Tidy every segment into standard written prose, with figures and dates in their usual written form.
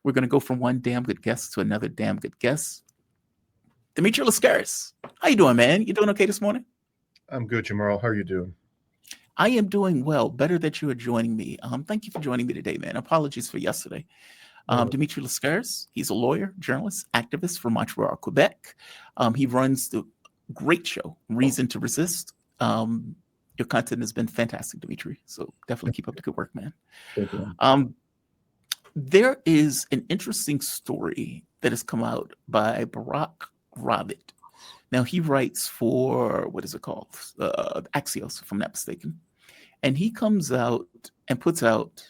We're going to go from one damn good guest to another damn good guest. Dimitri Lascaris, how you doing, man? You doing okay this morning? I'm good, Jamal. How are you doing? I am doing well. Better that you are joining me. Thank you for joining me today, man. Apologies for yesterday. Dimitri Lascaris, he's a lawyer, journalist, activist from Montreal, Quebec. He runs the great show, Reason to Resist. Your content has been fantastic, Dimitri. So definitely keep up the good work, man. Thank you. There is an interesting story that has come out by Barack Ravid. Now, he writes for, what is it called? Axios, if I'm not mistaken. And he comes out and puts out,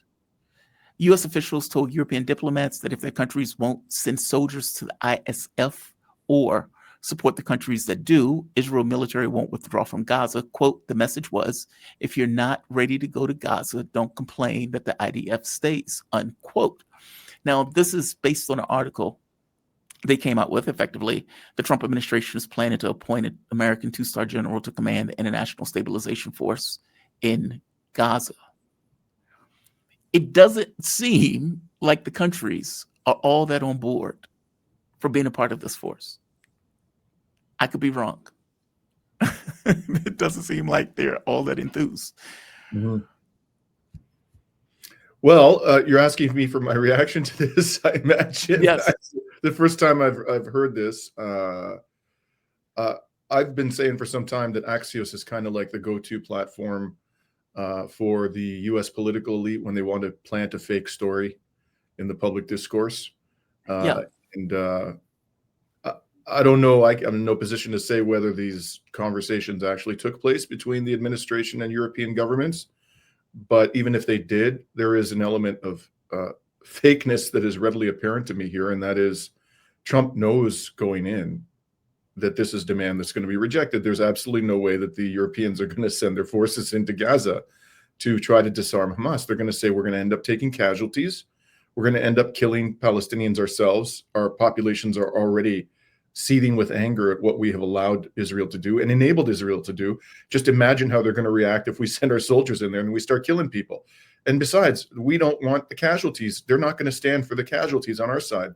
U.S. officials told European diplomats that if their countries won't send soldiers to the ISF or support the countries that do, Israel military won't withdraw from Gaza. Quote, the message was, if you're not ready to go to Gaza, don't complain that the IDF stays, unquote. Now, this is based on an article they came out with. Effectively, the Trump administration is planning to appoint an American two-star general to command the International Stabilization Force in Gaza. It doesn't seem like the countries are all that on board for being a part of this force. I could be wrong. It doesn't seem like they're all that enthused. Mm-hmm. Well, you're asking me for my reaction to this, I imagine. Yes. The first time I've heard this, I've been saying for some time that Axios is kind of like the go-to platform for the U.S. political elite when they want to plant a fake story in the public discourse. And I don't know. I'm in no position to say whether these conversations actually took place between the administration and European governments. But even if they did, there is an element of fakeness that is readily apparent to me here. And that is Trump knows going in that this is demand that's going to be rejected. There's absolutely no way that the Europeans are going to send their forces into Gaza to try to disarm Hamas. They're going to say, we're going to end up taking casualties. We're going to end up killing Palestinians ourselves. Our populations are already seething with anger at what we have allowed Israel to do and enabled Israel to do. Just imagine how they're going to react if we send our soldiers in there and we start killing people. And besides, we don't want the casualties. They're not going to stand for the casualties on our side.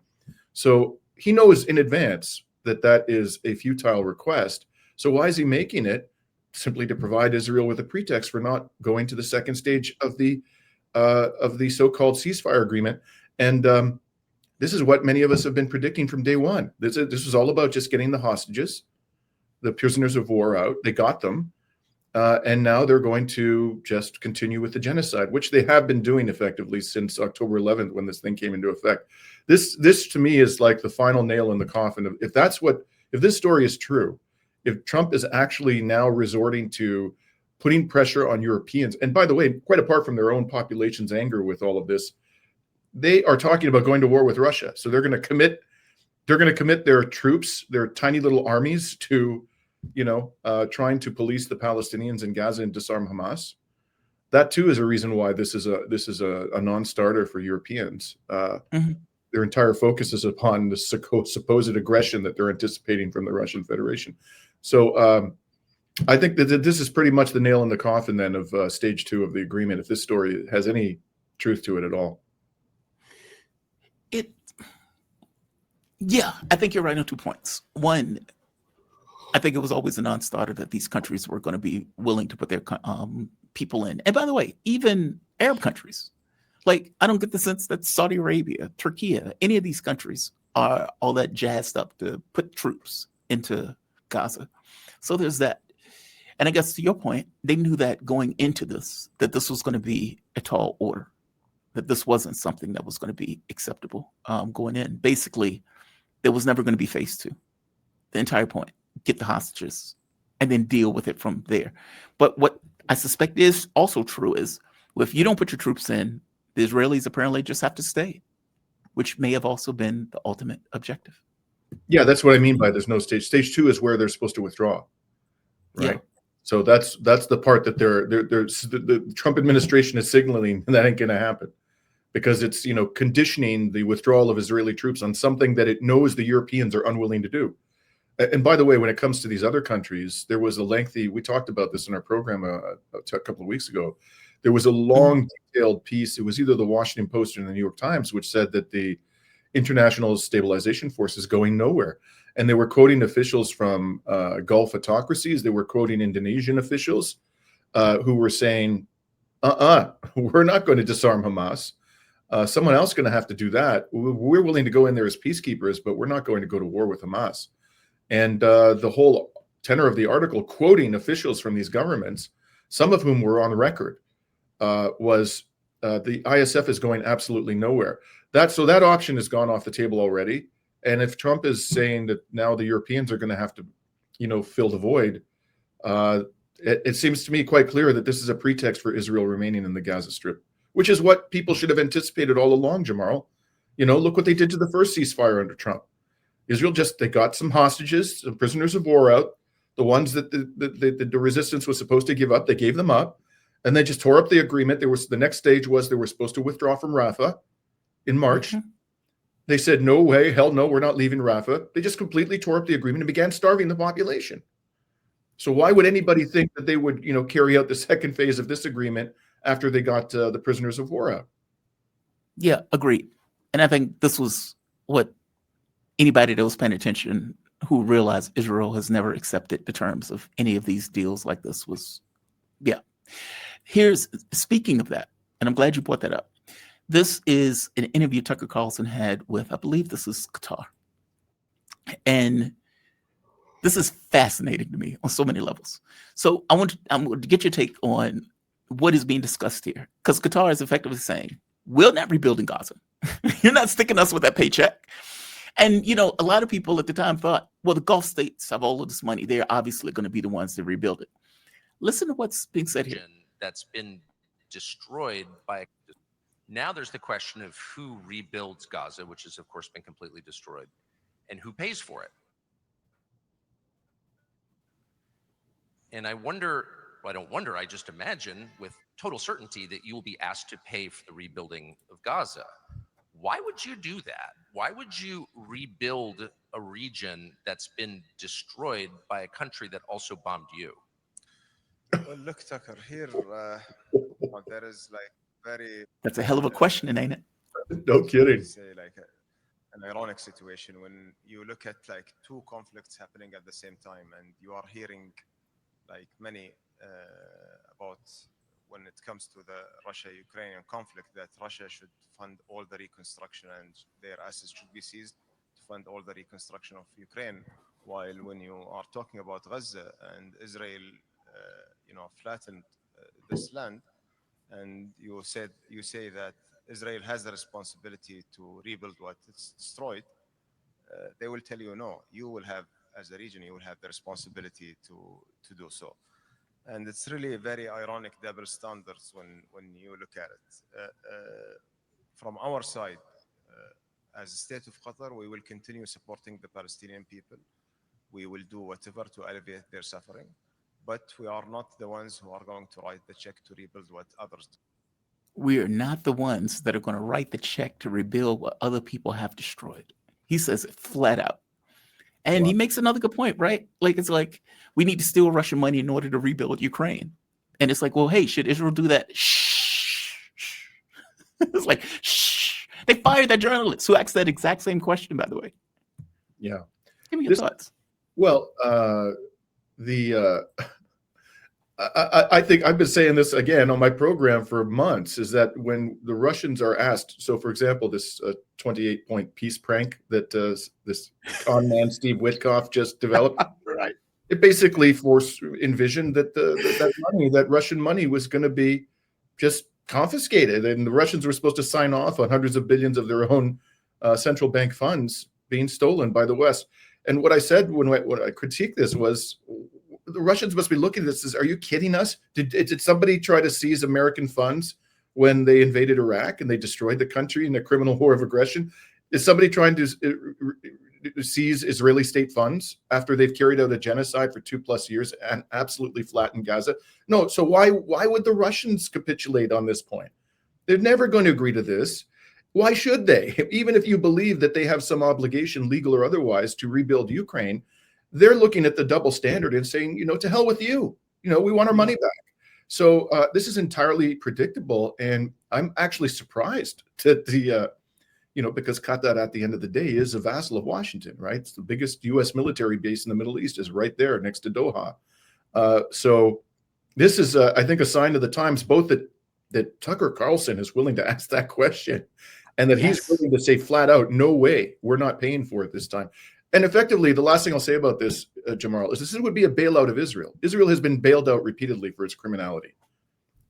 So he knows in advance that that is a futile request. So why is he making it? Simply to provide Israel with a pretext for not going to the second stage of the so-called ceasefire agreement. And this is what many of us have been predicting from day one. This was all about just getting the hostages, the prisoners of war out. They got them. And now they're going to just continue with the genocide, which they have been doing effectively since October 11th, when this thing came into effect. This to me is like the final nail in the coffin of if this story is true, if Trump is actually now resorting to putting pressure on Europeans, and by the way, quite apart from their own population's anger with all of this, they are talking about going to war with Russia. So they're going to commit their troops, their tiny little armies to, trying to police the Palestinians in Gaza and disarm Hamas. That too is a reason why this is a non-starter for Europeans. Their entire focus is upon the supposed aggression that they're anticipating from the Russian Federation. So I think that this is pretty much the nail in the coffin then of stage 2 of the agreement, if this story has any truth to it at all. Yeah, I think you're right on 2 points. One, I think it was always a non-starter that these countries were going to be willing to put their people in. And by the way, even Arab countries, like I don't get the sense that Saudi Arabia, Turkey, any of these countries are all that jazzed up to put troops into Gaza. So there's that. And I guess to your point, they knew that going into this, that this was going to be a tall order, that this wasn't something that was going to be acceptable going in. Basically, there was never going to be phase 2. The entire point, get the hostages and then deal with it from there. But what I suspect is also true is, well, if you don't put your troops in, the Israelis apparently just have to stay, which may have also been the ultimate objective. Yeah, that's what I mean by there's no stage. Stage 2 is where they're supposed to withdraw, right? Yeah. So that's the part that the Trump administration is signaling that ain't going to happen. Because it's, conditioning the withdrawal of Israeli troops on something that it knows the Europeans are unwilling to do. And by the way, when it comes to these other countries, there was we talked about this in our program a couple of weeks ago. There was a long, detailed piece. It was either the Washington Post or the New York Times, which said that the international stabilization forces going nowhere. And they were quoting officials from Gulf autocracies. They were quoting Indonesian officials who were saying, we're not going to disarm Hamas. Someone else is going to have to do that. We're willing to go in there as peacekeepers, but we're not going to go to war with Hamas. And the whole tenor of the article, quoting officials from these governments, some of whom were on record, was the ISF is going absolutely nowhere. So that option has gone off the table already. And if Trump is saying that now the Europeans are going to have to, fill the void, it seems to me quite clear that this is a pretext for Israel remaining in the Gaza Strip, which is what people should have anticipated all along, Jamal. Look what they did to the first ceasefire under Trump. Israel they got some hostages, some prisoners of war out, the ones that the resistance was supposed to give up, they gave them up, and they just tore up the agreement. The next stage was they were supposed to withdraw from Rafah in March. Mm-hmm. They said, no way, hell no, we're not leaving Rafah. They just completely tore up the agreement and began starving the population. So why would anybody think that they would, carry out the second phase of this agreement after they got the prisoners of war out? Yeah, agreed. And I think this was what anybody that was paying attention who realized Israel has never accepted the terms of any of these deals like this was, yeah. Speaking of that, and I'm glad you brought that up. This is an interview Tucker Carlson had with, I believe this is Qatar. And this is fascinating to me on so many levels. So I'm going to get your take on what is being discussed here. Because Qatar is effectively saying, we're not rebuilding Gaza. You're not sticking us with that paycheck. And, a lot of people at the time thought, well, the Gulf states have all of this money. They're obviously going to be the ones to rebuild it. Listen to what's being said here. That's been destroyed by... Now there's the question of who rebuilds Gaza, which has, of course, been completely destroyed, and who pays for it. And I just imagine with total certainty that you will be asked to pay for the rebuilding of Gaza. Why would you do that? Why would you rebuild a region that's been destroyed by a country that also bombed you? Well, look, Tucker, here there is That's a hell of a question, ain't it? No kidding. Say an ironic situation when you look at two conflicts happening at the same time, and you are hearing many about when it comes to the Russia-Ukrainian conflict that Russia should fund all the reconstruction and their assets should be seized to fund all the reconstruction of Ukraine. While when you are talking about Gaza and Israel, flattened this land, and you say that Israel has the responsibility to rebuild what it's destroyed, they will tell you, no, you will have, as a region, you will have the responsibility to do so. And it's really very ironic double standards when you look at it. From our side, as a state of Qatar, we will continue supporting the Palestinian people. We will do whatever to alleviate their suffering, but we are not the ones who are going to write the check to rebuild what others do. We are not the ones that are going to write the check to rebuild what other people have destroyed. He says it flat out. And he makes another good point, right? It's like, we need to steal Russian money in order to rebuild Ukraine. And it's like, well, hey, should Israel do that? Shh. It's like, shh. They fired that journalist who asked that exact same question, by the way. Yeah. Give me your thoughts. Well, I think I've been saying this again on my program for months, is that when the Russians are asked, so for example, this 28-point peace prank that this con man Steve Witkoff just developed, right? It basically envisioned that that Russian money was going to be just confiscated, and the Russians were supposed to sign off on hundreds of billions of their own central bank funds being stolen by the West. And what I said when I critiqued this was, the Russians must be looking at this as, are you kidding us? Did somebody try to seize American funds when they invaded Iraq and they destroyed the country in a criminal war of aggression? Is somebody trying to seize Israeli state funds after they've carried out a genocide for 2+ years and absolutely flattened Gaza? No. So why would the Russians capitulate on this point? They're never going to agree to this. Why should they? Even if you believe that they have some obligation, legal or otherwise, to rebuild Ukraine, they're looking at the double standard and saying, to hell with you. We want our money back. So this is entirely predictable. And I'm actually surprised that because Qatar at the end of the day is a vassal of Washington, right? It's the biggest U.S. military base in the Middle East is right there next to Doha. So this is, I think, a sign of the times, both that Tucker Carlson is willing to ask that question and that he's willing to say flat out, no way, we're not paying for it this time. And effectively, the last thing I'll say about this, Jamal, is this would be a bailout of Israel. Israel has been bailed out repeatedly for its criminality.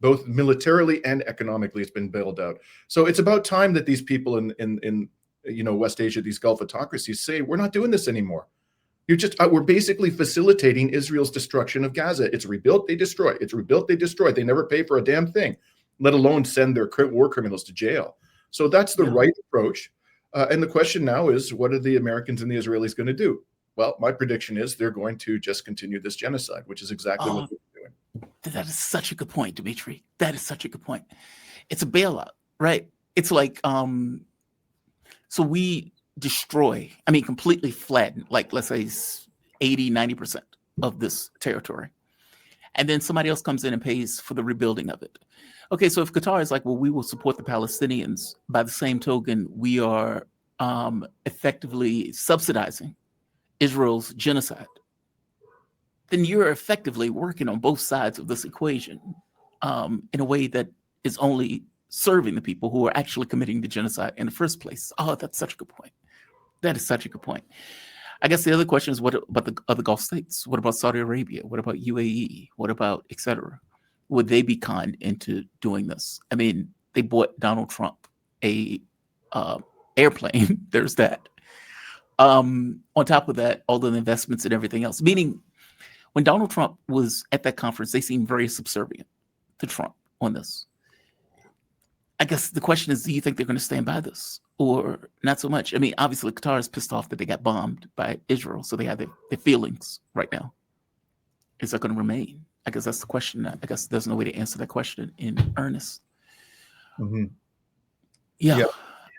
Both militarily and economically, it's been bailed out. So it's about time that these people in West Asia, these Gulf autocracies, say we're not doing this anymore. We're basically facilitating Israel's destruction of Gaza. It's rebuilt, they destroy. It's rebuilt, they destroy. They never pay for a damn thing, let alone send their war criminals to jail. So that's the right approach. And the question now is, what are the Americans and the Israelis going to do? Well, my prediction is they're going to just continue this genocide, which is exactly what they're doing. That is such a good point, Dimitri. That is such a good point. It's a bailout, right? It's like, so we destroy, completely flatten, like let's say 80, 90% of this territory. And then somebody else comes in and pays for the rebuilding of it. Okay, so if Qatar is like, well, we will support the Palestinians, by the same token, we are effectively subsidizing Israel's genocide, then you're effectively working on both sides of this equation in a way that is only serving the people who are actually committing the genocide in the first place. Oh, that's such a good point. That is such a good point. I guess the other question is, what about the other Gulf states? What about Saudi Arabia? What about UAE? What about et cetera? Would they be conned into doing this? They bought Donald Trump a airplane. There's that. On top of that, all the investments and everything else. Meaning, when Donald Trump was at that conference, they seemed very subservient to Trump on this. I guess the question is, do you think they're going to stand by this or not so much? Obviously, Qatar is pissed off that they got bombed by Israel, so they have their feelings right now. Is that going to remain? I guess that's the question. I guess there's no way to answer that question in earnest. Mm-hmm. Yeah.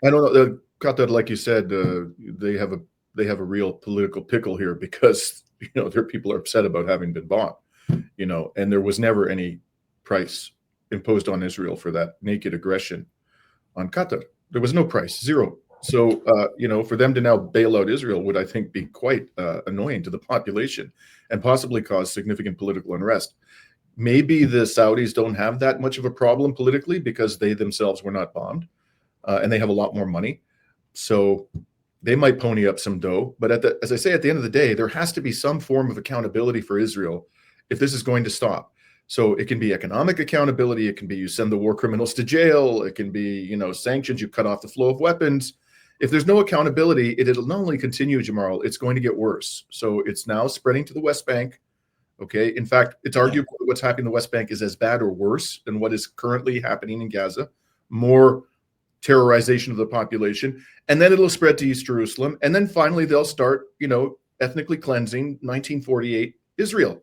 I don't know. Qatar, like you said, they have a real political pickle here because their people are upset about having been bombed. And there was never any price imposed on Israel for that naked aggression on Qatar. There was no price, zero. So, for them to now bail out Israel would, I think, be quite annoying to the population and possibly cause significant political unrest. Maybe the Saudis don't have that much of a problem politically because they themselves were not bombed and they have a lot more money. So they might pony up some dough. But as I say, at the end of the day, there has to be some form of accountability for Israel if this is going to stop. So it can be economic accountability. It can be you send the war criminals to jail. It can be, sanctions. You cut off the flow of weapons. If there's no accountability, it'll not only continue, Jamal, it's going to get worse. So it's now spreading to the West Bank. Okay. In fact, it's arguable that what's happening in the West Bank is as bad or worse than what is currently happening in Gaza. More terrorization of the population. And then it'll spread to East Jerusalem. And then finally, they'll start, ethnically cleansing 1948 Israel.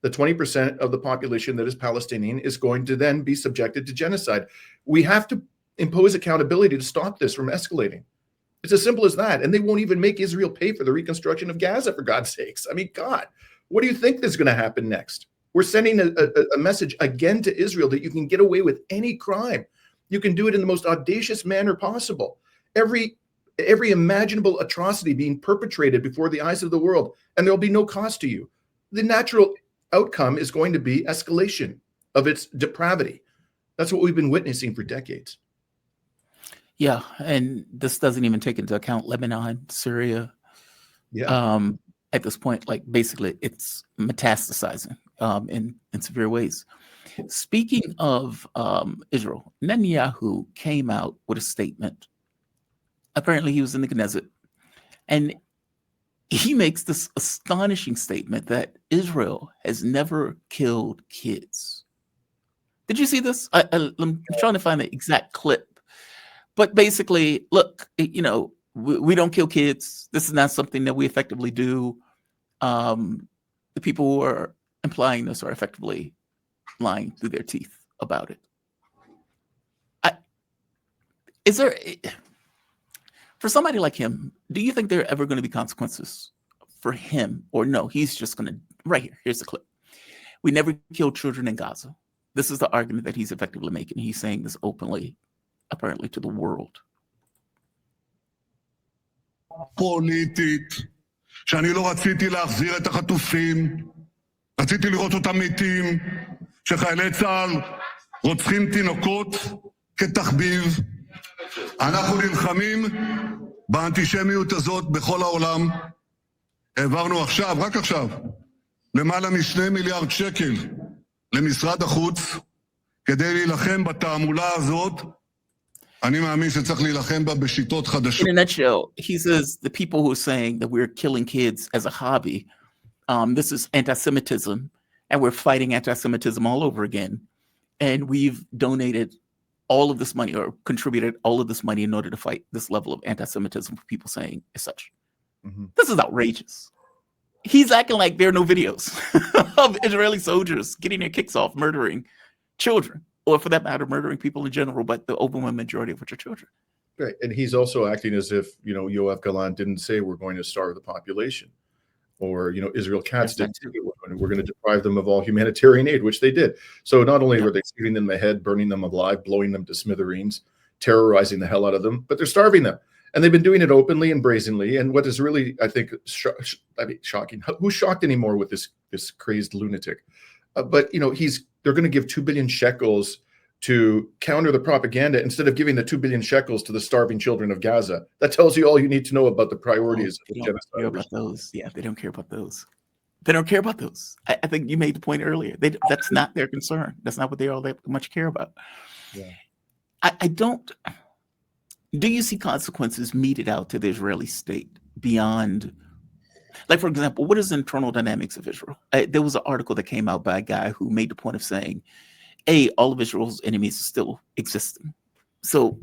The 20% of the population that is Palestinian is going to then be subjected to genocide. We have to impose accountability to stop this from escalating. It's as simple as that. And they won't even make Israel pay for the reconstruction of Gaza, for God's sakes. God, what do you think is going to happen next? We're sending a message again to Israel that you can get away with any crime. You can do it in the most audacious manner possible. Every imaginable atrocity being perpetrated before the eyes of the world, and there'll be no cost to you. The natural outcome is going to be escalation of its depravity. That's what we've been witnessing for decades. Yeah, and this doesn't even take into account Lebanon, Syria. Yeah. At this point, basically, it's metastasizing in severe ways. Speaking of Israel, Netanyahu came out with a statement. Apparently, he was in the Knesset, and he makes this astonishing statement that Israel has never killed kids. Did you see this? I'm trying to find the exact clip. But basically, look, we don't kill kids. This is not something that we effectively do. The people who are implying this are effectively lying through their teeth about it. Is there, for somebody like him, do you think there are ever going to be consequences for him? Or no, he's just going to, right here, here's the clip. We never killed children in Gaza. This is the argument that he's effectively making. He's saying this openly, apparently, to the world. פוליטית, שאני לא רציתי להחזיר את החטופים, רציתי לראות אותם מתים, שחיילי צה"ל רוצחים תינוקות כתחביב. אנחנו נלחמים באנטישמיות הזאת בכל העולם. העברנו עכשיו, רק עכשיו, למעלה מ2 מיליארד שקל למשרד החוץ, כדי להילחם בתעמולה הזאת. אני מאמין שצריך להילחם בה בשיטות חדשות. In a nutshell, he says the people who are saying that we're killing kids as a hobby, this is anti-Semitism, and we're fighting anti-Semitism all over again. And we've donated all of this money, or contributed all of this money, in order to fight this level of anti-Semitism for people saying as such. Mhm. This is outrageous. He's acting like there are no videos of Israeli soldiers getting their kicks off, murdering children, or for that matter, murdering people in general, but the overwhelming majority of which are children. Right. And he's also acting as if, Yoav Galan didn't say we're going to starve the population. Or, Israel Katz didn't say we're going to deprive them of all humanitarian aid, which they did. So not only were they shooting them in the head, burning them alive, blowing them to smithereens, terrorizing the hell out of them, but they're starving them. And they've been doing it openly and brazenly. And what is really, I think, shocking, who's shocked anymore with this crazed lunatic? But, they're going to give 2 billion shekels to counter the propaganda instead of giving the 2 billion shekels to the starving children of Gaza. That tells you all you need to know about the priorities of They the don't care genocide. about those. Yeah, they don't care about those. They don't care about those. I think you made the point earlier. That's not their concern. That's not what they all that much care about. Yeah. I don't. Do you see consequences meted out to the Israeli state beyond, like, for example, what is the internal dynamics of Israel? There was an article that came out by a guy who made the point of saying, all of Israel's enemies are still existing. So,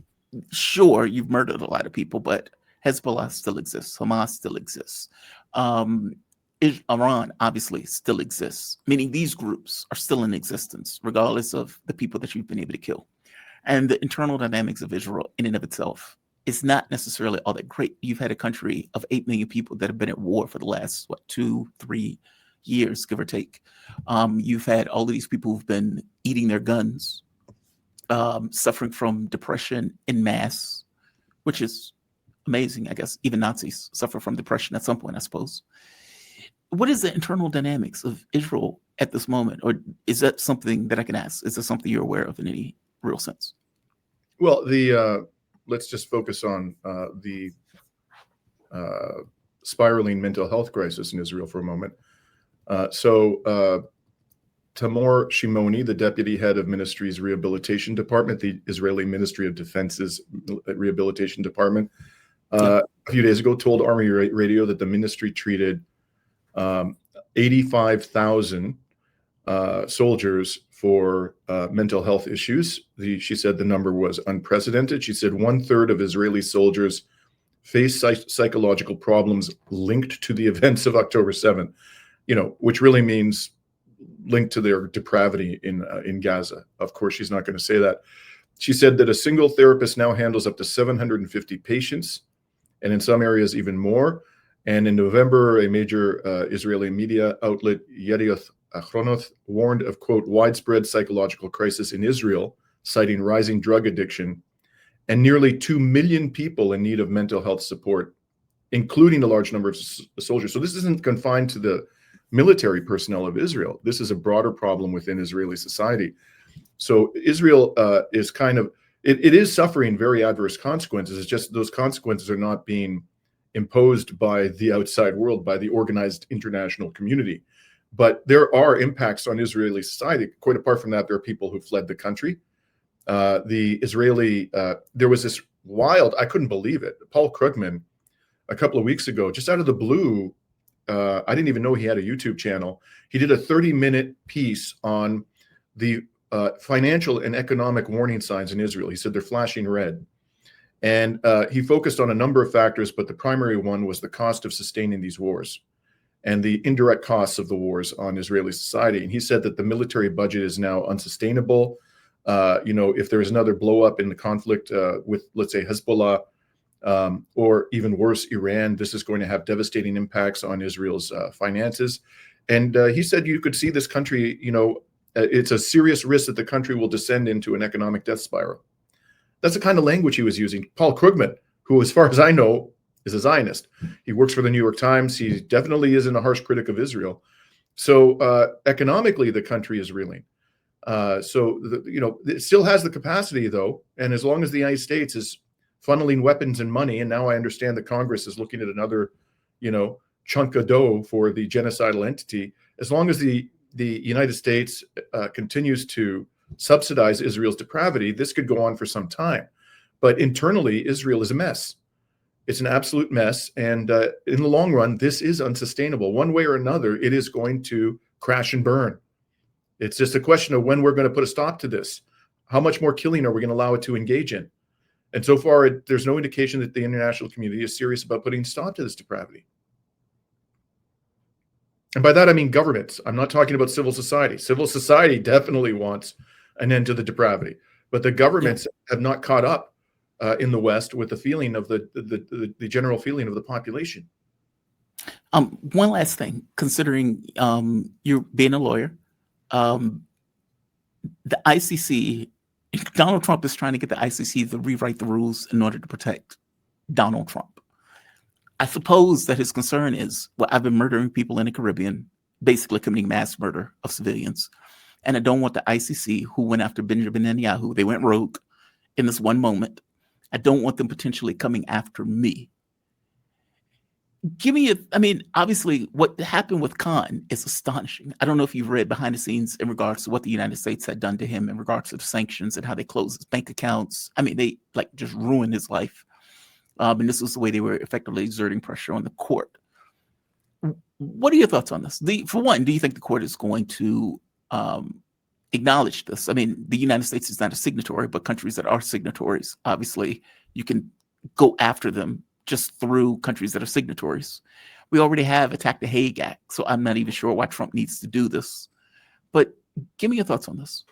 sure, you've murdered a lot of people, but Hezbollah still exists. Hamas still exists. Iran obviously still exists, meaning these groups are still in existence, regardless of the people that you've been able to kill. And the internal dynamics of Israel in and of itself is not necessarily all that great. You've had a country of 8 million people that have been at war for the last, 2-3 years, give or take. You've had all of these people who've been eating their guns, suffering from depression en masse, which is amazing. I guess even Nazis suffer from depression at some point, I suppose. What is the internal dynamics of Israel at this moment? Or is that something that I can ask? Is that something you're aware of in any real sense? Well, let's just focus on the spiraling mental health crisis in Israel for a moment. Tamor Shimoni, the deputy head of Ministry's Rehabilitation Department, the Israeli Ministry of Defense's Rehabilitation Department, a few days ago told Army Radio that the ministry treated 85,000 soldiers for mental health issues. She said the number was unprecedented. She said 1/3 of Israeli soldiers face psychological problems linked to the events of October 7th, which really means linked to their depravity in Gaza. Of course, she's not going to say that. She said that a single therapist now handles up to 750 patients, and in some areas even more. And in November, a major Israeli media outlet, Yedioth Achronoth, warned of, quote, widespread psychological crisis in Israel, citing rising drug addiction and nearly 2 million people in need of mental health support, including a large number of soldiers. So this isn't confined to the military personnel of Israel. This is a broader problem within Israeli society. So Israel is it is suffering very adverse consequences. It's just those consequences are not being imposed by the outside world, by the organized international community. But there are impacts on Israeli society. Quite apart from that, there are people who fled the country. There was this wild, I couldn't believe it. Paul Krugman, a couple of weeks ago, just out of the blue, I didn't even know he had a YouTube channel. He did a 30-minute piece on the financial and economic warning signs in Israel. He said they're flashing red. And he focused on a number of factors, but the primary one was the cost of sustaining these wars and the indirect costs of the wars on Israeli society. And he said that the military budget is now unsustainable. If there is another blow up in the conflict with, let's say, Hezbollah, or even worse, Iran, this is going to have devastating impacts on Israel's finances. And he said you could see this country, it's a serious risk that the country will descend into an economic death spiral. That's the kind of language he was using. Paul Krugman, who, as far as I know, is a Zionist. He works for the New York Times. He definitely isn't a harsh critic of Israel. So economically, the country is reeling. It still has the capacity, though. And as long as the United States is funneling weapons and money, and now I understand that Congress is looking at another, chunk of dough for the genocidal entity, as long as the United States continues to subsidize Israel's depravity, this could go on for some time. But internally, Israel is a mess. It's an absolute mess. And in the long run, this is unsustainable. One way or another, it is going to crash and burn. It's just a question of when we're going to put a stop to this. How much more killing are we going to allow it to engage in? And so far, there's no indication that the international community is serious about putting a stop to this depravity. And by that, I mean governments. I'm not talking about civil society. Civil society definitely wants an end to the depravity. But the governments have not caught up in the West with the feeling of the general feeling of the population. One last thing, considering you being a lawyer, the ICC, Donald Trump is trying to get the ICC to rewrite the rules in order to protect Donald Trump. I suppose that his concern is, well, I've been murdering people in the Caribbean, basically committing mass murder of civilians. And I don't want the ICC, who went after Benjamin Netanyahu, they went rogue in this one moment. I don't want them potentially coming after me. Obviously, what happened with Khan is astonishing. I don't know if you've read behind the scenes in regards to what the United States had done to him in regards to the sanctions and how they closed his bank accounts. They just ruined his life. And this was the way they were effectively exerting pressure on the court. What are your thoughts on this? For one, do you think the court is going to acknowledge this? The United States is not a signatory, but countries that are signatories, obviously, you can go after them just through countries that are signatories. We already have Attack the Hague Act, so I'm not even sure why Trump needs to do this. But give me your thoughts on this.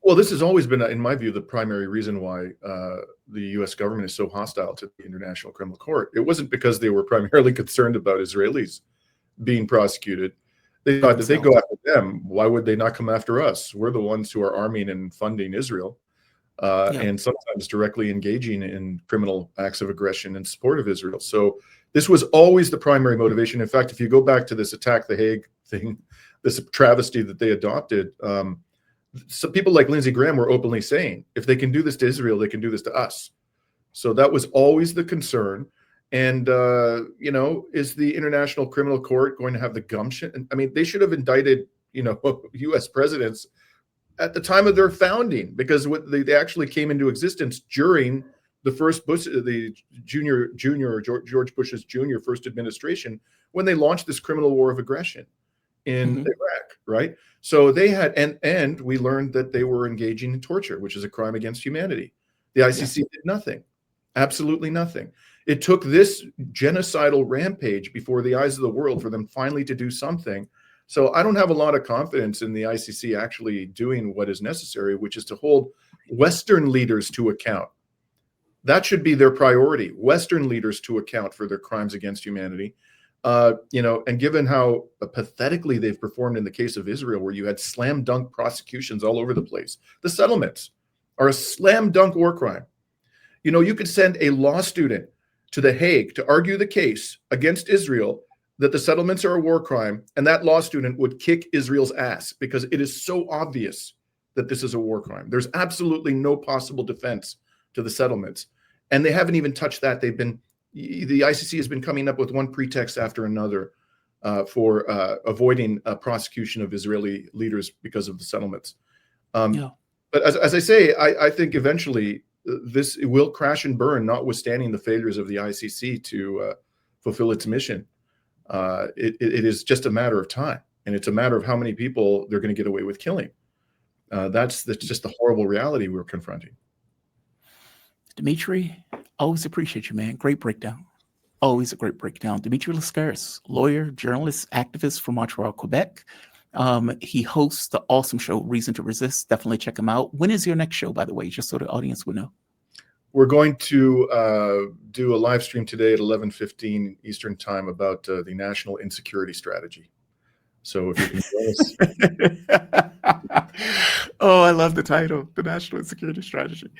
Well, this has always been, in my view, the primary reason why the U.S. government is so hostile to the International Criminal Court. It wasn't because they were primarily concerned about Israelis being prosecuted. They thought that they go after them. Why would they not come after us? We're the ones who are arming and funding Israel, and sometimes directly engaging in criminal acts of aggression in support of Israel. So this was always the primary motivation. In fact, if you go back to this Attack the Hague thing, this travesty that they adopted, some people like Lindsey Graham were openly saying, if they can do this to Israel, they can do this to us. So that was always the concern. And, is the International Criminal Court going to have the gumption? They should have indicted, U.S. presidents at the time of their founding, because they actually came into existence during the first Bush, the George Bush's Jr. first administration, when they launched this criminal war of aggression in Iraq, right? So they had, and we learned that they were engaging in torture, which is a crime against humanity. The ICC did nothing, absolutely nothing. It took this genocidal rampage before the eyes of the world for them finally to do something. So I don't have a lot of confidence in the ICC actually doing what is necessary, which is to hold Western leaders to account. That should be their priority, Western leaders to account for their crimes against humanity. And given how pathetically they've performed in the case of Israel, where you had slam dunk prosecutions all over the place, the settlements are a slam dunk war crime. You could send a law student to The Hague to argue the case against Israel that the settlements are a war crime, and that law student would kick Israel's ass because it is so obvious that this is a war crime. There's absolutely no possible defense to the settlements. And they haven't even touched that. The ICC has been coming up with one pretext after another for avoiding prosecution of Israeli leaders because of the settlements. But as I say, I think eventually this will crash and burn, notwithstanding the failures of the ICC to fulfill its mission. It is just a matter of time, and it's a matter of how many people they're going to get away with killing. That's just the horrible reality we're confronting. Dimitri, always appreciate you, man. Great breakdown. Always a great breakdown. Dimitri Lascaris, lawyer, journalist, activist from Montreal, Quebec. He hosts the awesome show, Reason to Resist. Definitely check him out. When is your next show, by the way, just so the audience would know? We're going to do a live stream today at 11:15 Eastern Time about the National Insecurity Strategy. So if you can join us. Oh, I love the title, The National Insecurity Strategy.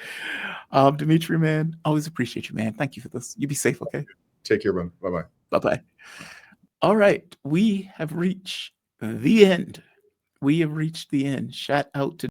Dimitri, man, always appreciate you, man. Thank you for this. You be safe, okay? Take care, man. Bye-bye. Bye-bye. All right. We have reached the end. We have reached the end. Shout out to